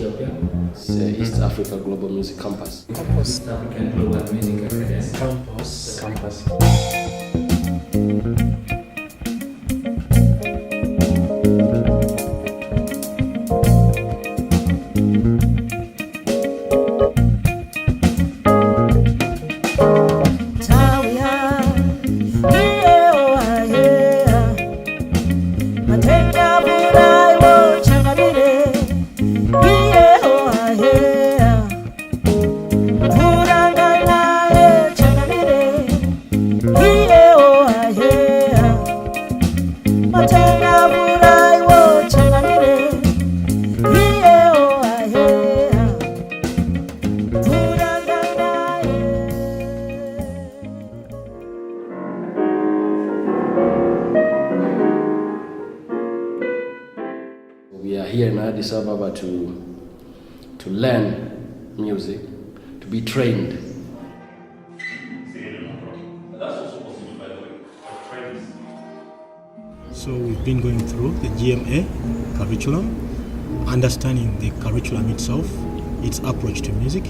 Ethiopia. It's East Africa Global Music Campus. East African Global Music Academy. Campus. We are here in Addis Abeba to learn music, to be trained. So we've been going through the GMA curriculum, understanding the curriculum itself, its approach to music,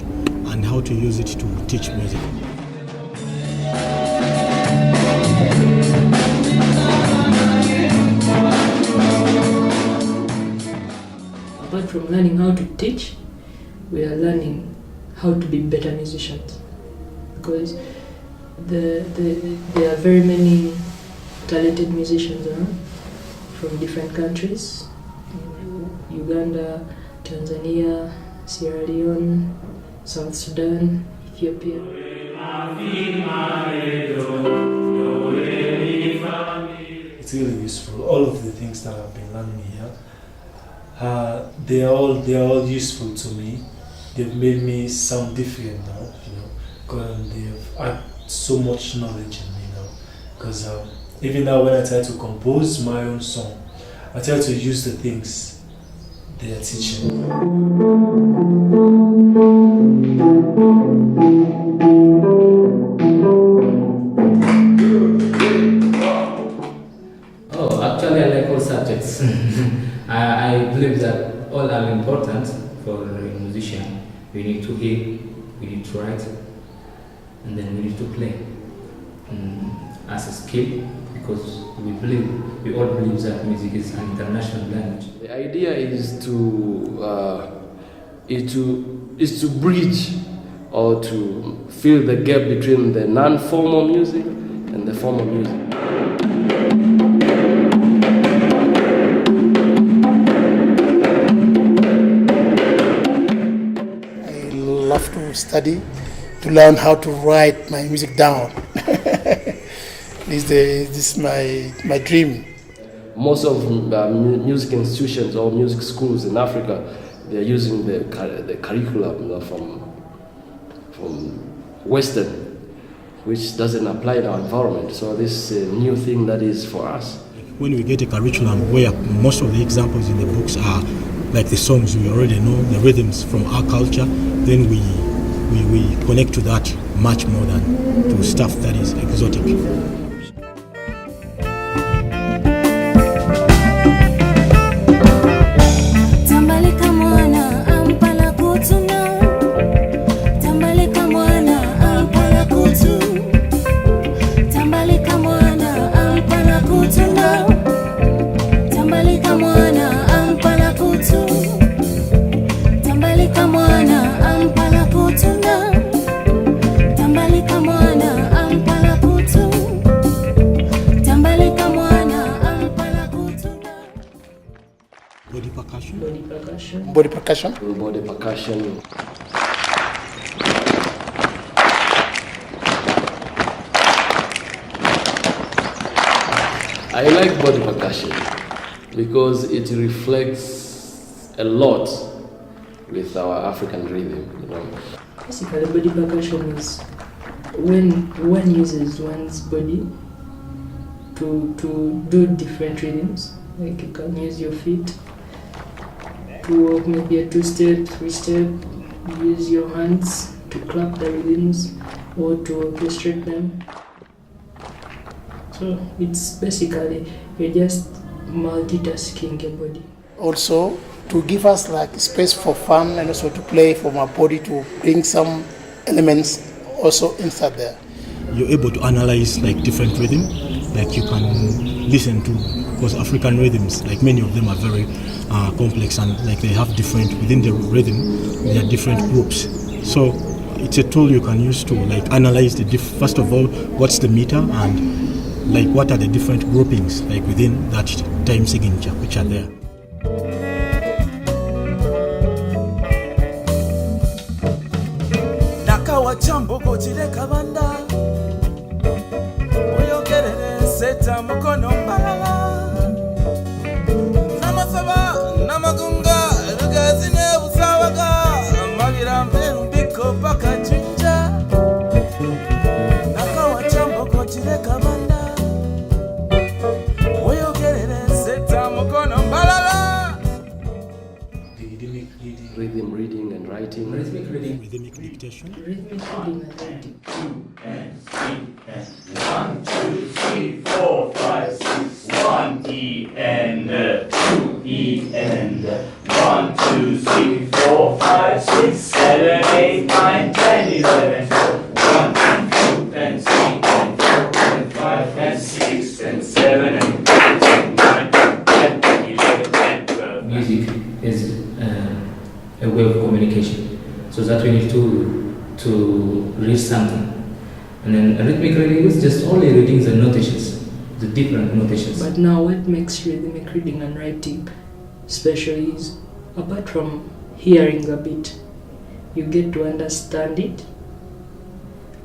and how to use it to teach music. Apart from learning how to teach, we are learning how to be better musicians, because there are very many talented musicians around from different countries: Uganda, Tanzania, Sierra Leone, South Sudan, Ethiopia. It's really useful. All of the things that I've been learning here, they are all useful to me. They've made me sound different now, because they've added so much knowledge in me now. Because even now when I try to compose my own song, I try to use the things they are teaching. Oh, actually I like all subjects. I believe that all are important for a musician. We need to hear, we need to write, and then we need to play as a skill, because we all believe that music is an international language. The idea is to bridge or to fill the gap between the non-formal music and the formal music. I love to study, to learn how to write my music down. This is my dream. Most of music institutions or music schools in Africa, they're using the curriculum from Western, which doesn't apply in our environment. So this is a new thing that is for us. When we get a curriculum where most of the examples in the books are like the songs we already know, the rhythms from our culture, then we connect to that much more than to stuff that is exotic. Body percussion. Body percussion. I like body percussion because it reflects a lot with our African rhythm, Basically, body percussion is when one uses one's body to do different rhythms. Like you can use your feet to walk maybe a 2-step, 3-step, use your hands to clap the rhythms or to orchestrate them. So it's basically you're just multitasking your body. also to give us like space for fun and also to play for my body to bring some elements also inside there. You're able to analyze like different rhythm, like you can listen to, because African rhythms, like many of them are very complex and like they have different, within the rhythm, there are different groups. So it's a tool you can use to like analyze the first of all, what's the meter and like what are the different groupings like within that time signature which are there. Nakawa chambo kochile kabanda oyogerere seta mukono mbalala namasaba namagunga rugazine busawaga magira mbenu biko paka jinja nakawa chambo kochile kabanda oyogerere seta mukono mbalala. Rhythm reading and writing. Rhythmic reading. Rhythmic dictation. Rhythmic reading and writing. 1, 2, 3, 4, 5, 6. 1 E and 2 E and 1, 2, 3, 4, 5, 6, 7, 8, 9, 10, 11, 12. 1 and 2 and 3 and 4 and 5 and 6 and 7 and 8 and 9 and 10, 11 and 12. Music is a way of communication, so that we need to read something. And then rhythmic reading is just only reading the notations, the different notations. But now what makes rhythmic reading and writing special is, apart from hearing a bit, you get to understand it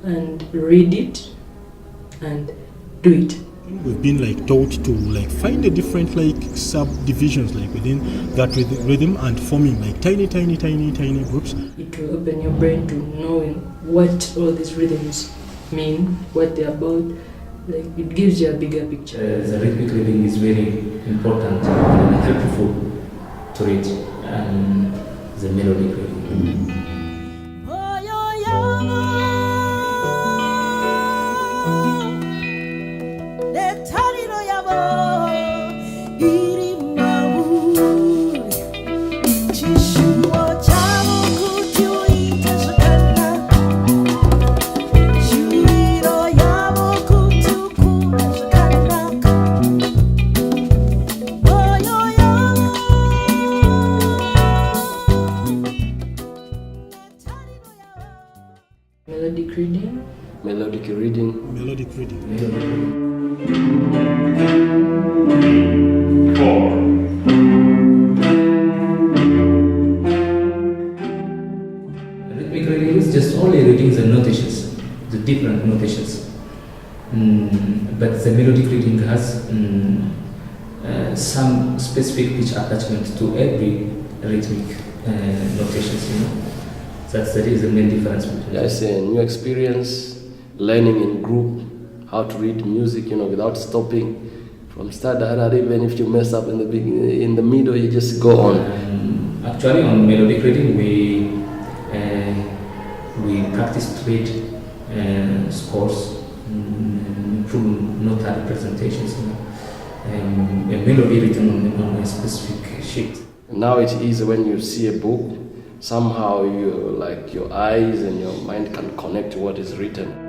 and read it and do it. We've been like taught to like find the different like subdivisions like within that rhythm and forming like tiny groups. It will open your brain to knowing what all these rhythms mean, what they're about. Like it gives you a bigger picture. The rhythmic reading is very important and helpful to read, and the melodic reading. Melodic reading. Melodic reading. Melodic reading. 4. Rhythmic reading is just only reading the notations, the different notations. But the melodic reading has some specific pitch attachment to every rhythmic notations, you know. That's the main difference between Yeah, it's a new experience, learning in group, how to read music, you know, without stopping. From start to end, even if you mess up in the beginning, in the middle, you just go on. Actually, on melodic reading, we practice to read scores, improve notary presentations, you know, a melody written on a specific sheet. Now it's easy when you see a book. Somehow you like your eyes and your mind can connect to what is written.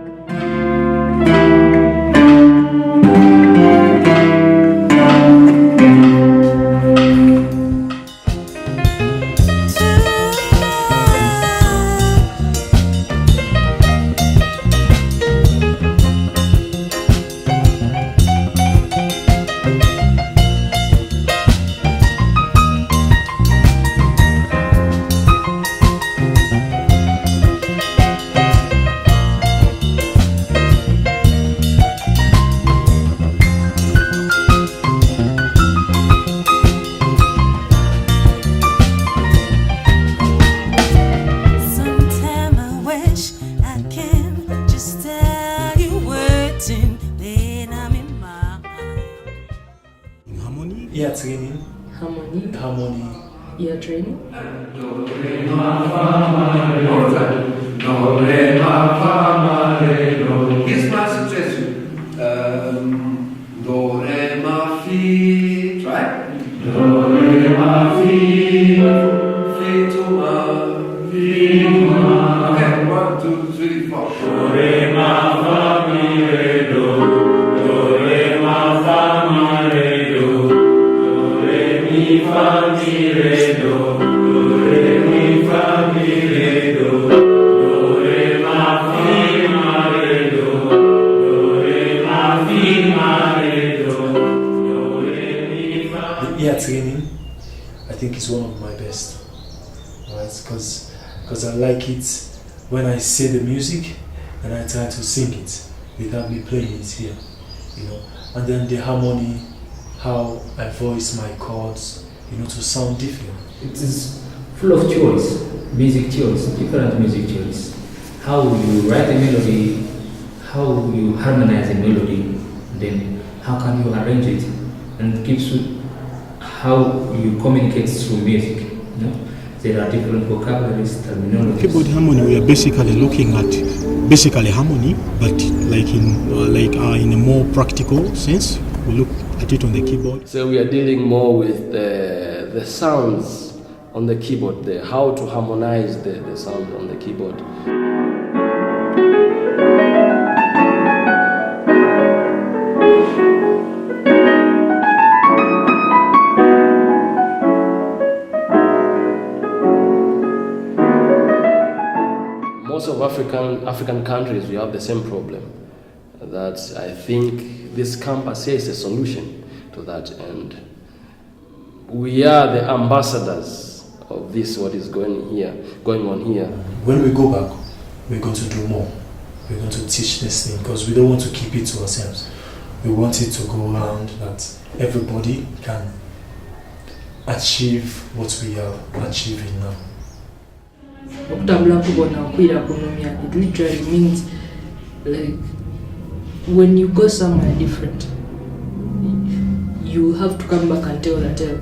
Ear training. Harmony. Ear training. Do, re, ma, fa, ma, re, do. Do, re, ma, fa, ma, re, do. Here's my suggestion. Do, re, ma, fi. Try. Do, re, ma, training, I think it's one of my best, right? Because I like it when I say the music and I try to sing it without me playing it here, you know. And then the harmony, how I voice my chords, you know, to sound different. It is full of choice, music choice, different music choice. How you write a melody, how you harmonize a melody, then how can you arrange it, and gives you how you communicate through music. You know? There are different vocabularies, terminologies. Keyboard harmony, we are basically looking at harmony, but in a more practical sense. We look at it on the keyboard. So we are dealing more with the sounds on the keyboard, how to harmonize the sound on the keyboard. Most of African countries, we have the same problem. That I think this campus here is a solution to that, and we are the ambassadors of this. What is going on here. When we go back, we're going to do more. We're going to teach this thing because we don't want to keep it to ourselves. We want it to go around that everybody can achieve what we are achieving now. Okutambula kubona okwira kunomya, it literally means like when you go somewhere different, you have to come back and tell the tale.